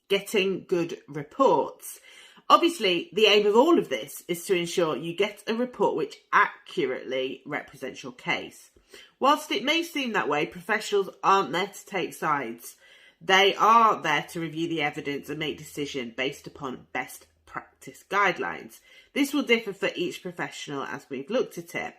getting good reports. Obviously, the aim of all of this is to ensure you get a report which accurately represents your case. Whilst it may seem that way, professionals aren't there to take sides. They are there to review the evidence and make decisions based upon best practice guidelines. This will differ for each professional as we've looked at it.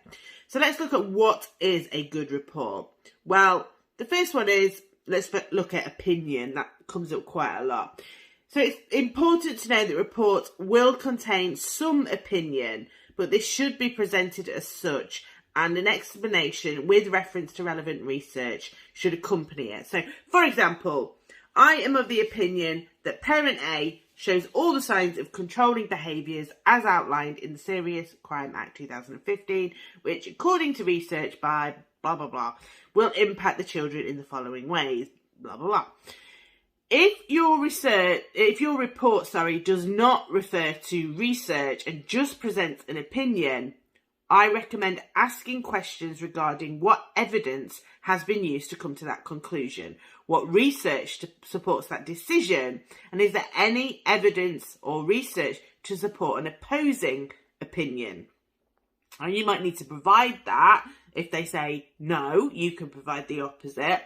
So let's look at what is a good report. Well, the first one is, let's look at opinion. That comes up quite a lot. So it's important to know that reports will contain some opinion, but this should be presented as such, and an explanation with reference to relevant research should accompany it. So, for example, I am of the opinion that parent A shows all the signs of controlling behaviours as outlined in the Serious Crime Act 2015, which, according to research by blah, blah, blah, will impact the children in the following ways, blah, blah, blah. If your report does not refer to research and just presents an opinion, I recommend asking questions regarding what evidence has been used to come to that conclusion, what research supports that decision, and is there any evidence or research to support an opposing opinion. And you might need to provide that. If they say no, you can provide the opposite.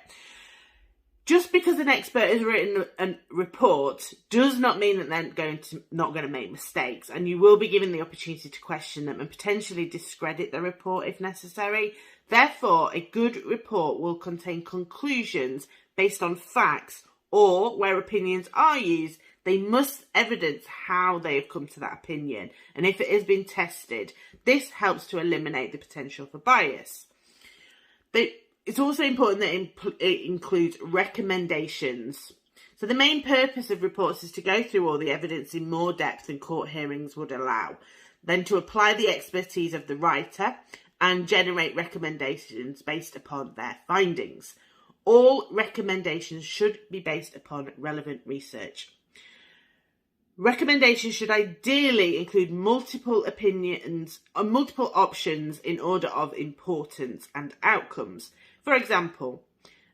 Just because an expert has written a report does not mean that they're not going to make mistakes, and you will be given the opportunity to question them and potentially discredit the report if necessary. Therefore, a good report will contain conclusions based on facts, or where opinions are used, they must evidence how they have come to that opinion and if it has been tested. This helps to eliminate the potential for bias. It's also important that it includes recommendations. So the main purpose of reports is to go through all the evidence in more depth than court hearings would allow, then to apply the expertise of the writer and generate recommendations based upon their findings. All recommendations should be based upon relevant research. Recommendations should ideally include multiple opinions or multiple options in order of importance and outcomes. For example,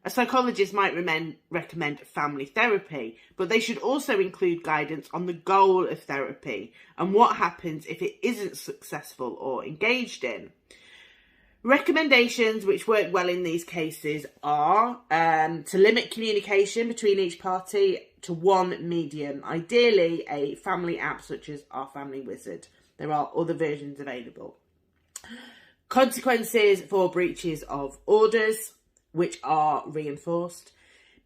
a psychologist might recommend family therapy, but they should also include guidance on the goal of therapy and what happens if it isn't successful or engaged in. Recommendations which work well in these cases are to limit communication between each party to one medium, ideally a family app such as Our Family Wizard. There are other versions available. Consequences for breaches of orders, which are reinforced.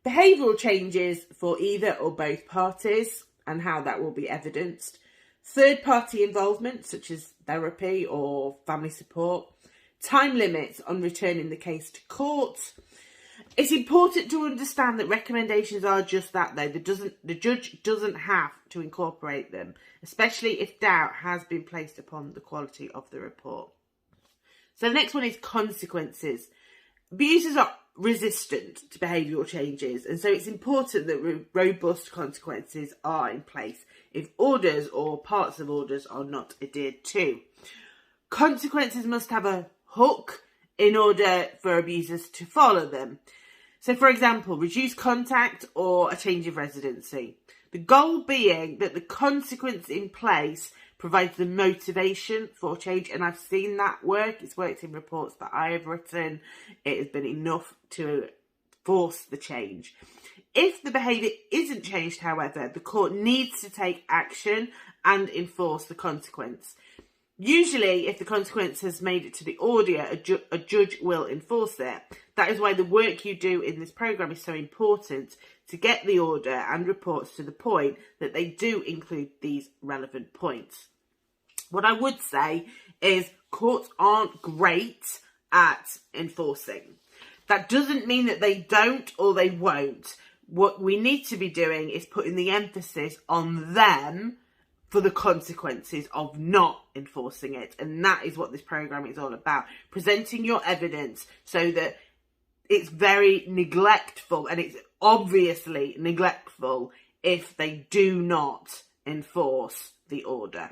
Behavioural changes for either or both parties and how that will be evidenced. Third-party involvement, such as therapy or family support. Time limits on returning the case to court. It's important to understand that recommendations are just that, though. The judge doesn't have to incorporate them, especially if doubt has been placed upon the quality of the report. So the next one is consequences. Abusers are resistant to behavioural changes, and so it's important that robust consequences are in place if orders or parts of orders are not adhered to. Consequences must have a hook in order for abusers to follow them. So, for example, reduce contact or a change of residency. The goal being that the consequence in place provides the motivation for change, and I've seen that work. It's worked in reports that I have written. It has been enough to force the change. If the behaviour isn't changed, however, the court needs to take action and enforce the consequence. Usually, if the consequence has made it to the order, a judge will enforce it. That is why the work you do in this programme is so important, to get the order and reports to the point that they do include these relevant points. What I would say is courts aren't great at enforcing. That doesn't mean that they don't or they won't. What we need to be doing is putting the emphasis on them for the consequences of not enforcing it. And that is what this programme is all about. Presenting your evidence so that it's very neglectful, and it's obviously neglectful if they do not enforce the order.